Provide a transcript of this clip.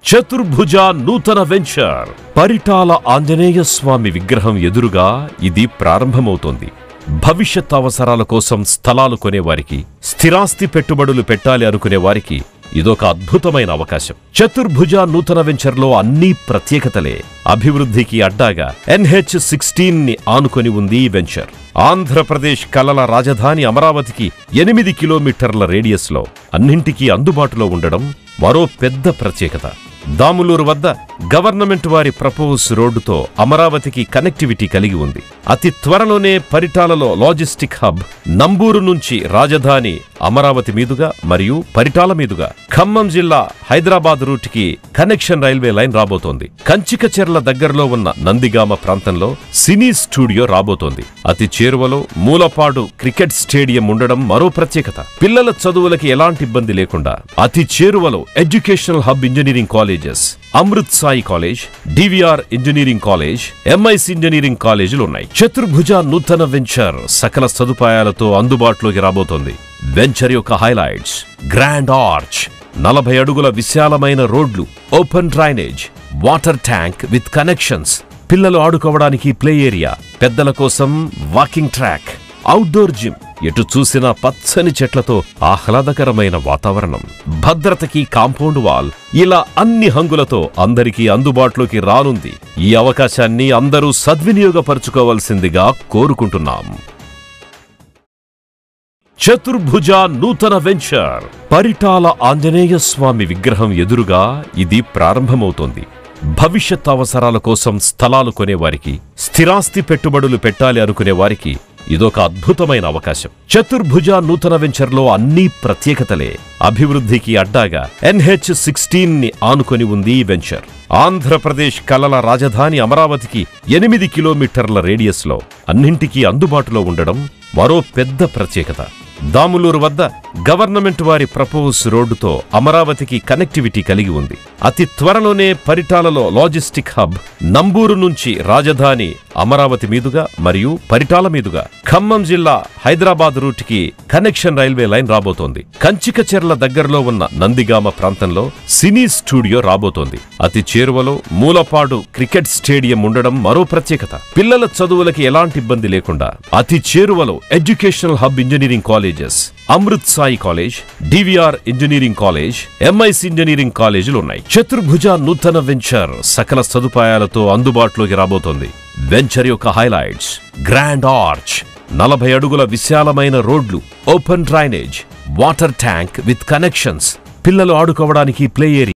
చతుర్భుజ నూతన వెంచర్ పరిటాల ఆంజనేయ స్వామి విగ్రహం ఎదురుగా ఇది ప్రారంభమవుతోంది. భవిష్యత్ అవసరాల కోసం స్థలాలు కొనేవారికి, స్థిరాస్తి పెట్టుబడులు పెట్టాలి అనుకునే వారికి ఇదొక అద్భుతమైన అవకాశం. చతుర్భుజ నూతన వెంచర్లో అన్ని ప్రత్యేకతలే. అభివృద్ధికి అడ్డాగా NH16 ని ఆనుకొని ఉంది ఈ వెంచర్. ఆంధ్రప్రదేశ్ కలల రాజధాని అమరావతికి 8 కిలోమీటర్ల రేడియస్లో అన్నింటికీ అందుబాటులో ఉండడం మరో పెద్ద ప్రత్యేకత. దాములూరు వద్ద గవర్నమెంట్ వారి ప్రపోజ్ రోడ్డుతో అమరావతికి కనెక్టివిటీ కలిగి ఉంది. అతి త్వరలోనే పరిటాలలో లాజిస్టిక్ హబ్, నంబూరు నుంచి రాజధాని అమరావతి మీదుగా మరియు పరిటాల మీదుగా ఖమ్మం జిల్లా హైదరాబాద్ రూట్కి కనెక్షన్ రైల్వే లైన్ రాబోతోంది. కంచికచెర్ల దగ్గరలో ఉన్న నందిగామ ప్రాంతంలో సినీ స్టూడియో రాబోతోంది. అతి చేరువలో మూలపాడు క్రికెట్ స్టేడియం ఉండడం మరో ప్రత్యేకత. పిల్లల చదువులకి ఎలాంటి ఇబ్బంది లేకుండా అతి చేరువలో educational hub engineering colleges, Amrit Sai college, DVR engineering college, MIC engineering కాలేజీలు ఉన్నాయి. చతుర్భుజ నూతన వెంచర్ సకల సదుపాయాలతో అందుబాటులోకి రాబోతోంది. వెంచర్ యొక్క హైలైట్స్: గ్రాండ్ ఆర్చ్, 40 అడుగుల విశాలమైన రోడ్లు, open drainage, water tank with connections, పిల్లలు ఆడుకోవడానికి ప్లే ఏరియా, పెద్దల కోసం వాకింగ్ ట్రాక్, అవుట్డోర్ జిమ్, ఎటు చూసినా పచ్చని చెట్లతో ఆహ్లాదకరమైన వాతావరణం, భద్రతకి కాంపౌండ్ వాల్, ఇలా అన్ని హంగులతో అందరికీ అందుబాటులోకి రానుంది. ఈ అవకాశాన్ని అందరూ సద్వినియోగపరుచుకోవాల్సిందిగా కోరుకుంటున్నాం. చతుర్భుజ నూతన వెంచర్ పరిటాల ఆంజనేయ స్వామి విగ్రహం ఎదురుగా ఇది ప్రారంభమవుతోంది. భవిష్యత్ అవసరాల కోసం స్థలాలు కొనేవారికి, స్థిరాస్తి పెట్టుబడులు పెట్టాలి అనుకునే వారికి ఇదొక అద్భుతమైన అవకాశం. చతుర్భుజ నూతన వెంచర్లో అన్ని ప్రత్యేకతలే. అభివృద్ధికి అడ్డాగా NH16 ని ఆనుకొని ఉంది ఈ వెంచర్. ఆంధ్రప్రదేశ్ కలల రాజధాని అమరావతికి 8 కిలోమీటర్ల రేడియస్లో అన్నింటికీ అందుబాటులో ఉండడం మరో పెద్ద ప్రత్యేకత. దాములూరు వద్ద గవర్నమెంట్ వారి ప్రపోజ్ రోడ్డుతో అమరావతికి కనెక్టివిటీ కలిగి ఉంది. అతి త్వరలోనే పరిటాలలో లాజిస్టిక్ హబ్, నంబూరు నుంచి రాజధాని అమరావతి మీదుగా మరియు పరిటాల మీదుగా ఖమ్మం జిల్లా హైదరాబాద్ రూట్కి కనెక్షన్ రైల్వే లైన్ రాబోతోంది. కంచికచెర్ల దగ్గరలో ఉన్న నందిగామ ప్రాంతంలో సినీ స్టూడియో రాబోతోంది. అతి చేరువలో మూలపాడు క్రికెట్ స్టేడియం ఉండడం మరో ప్రత్యేకత. పిల్లల చదువులకి ఎలాంటి ఇబ్బంది లేకుండా అతి చేరువలో educational hub engineering colleges, Amrit Sai college, DVR engineering college, MIC engineering కాలేజీలు ఉన్నాయి. చతుర్భుజ నూతన వెంచర్ సకల సదుపాయాలతో అందుబాటులోకి రాబోతోంది. వెంచర్ యొక్క హైలైట్స్: గ్రాండ్ ఆర్చ్, 40 అడుగుల విశాలమైన రోడ్లు, open drainage, water tank with connections, పిల్లలు ఆడుకోవడానికి ప్లే ఏరియా,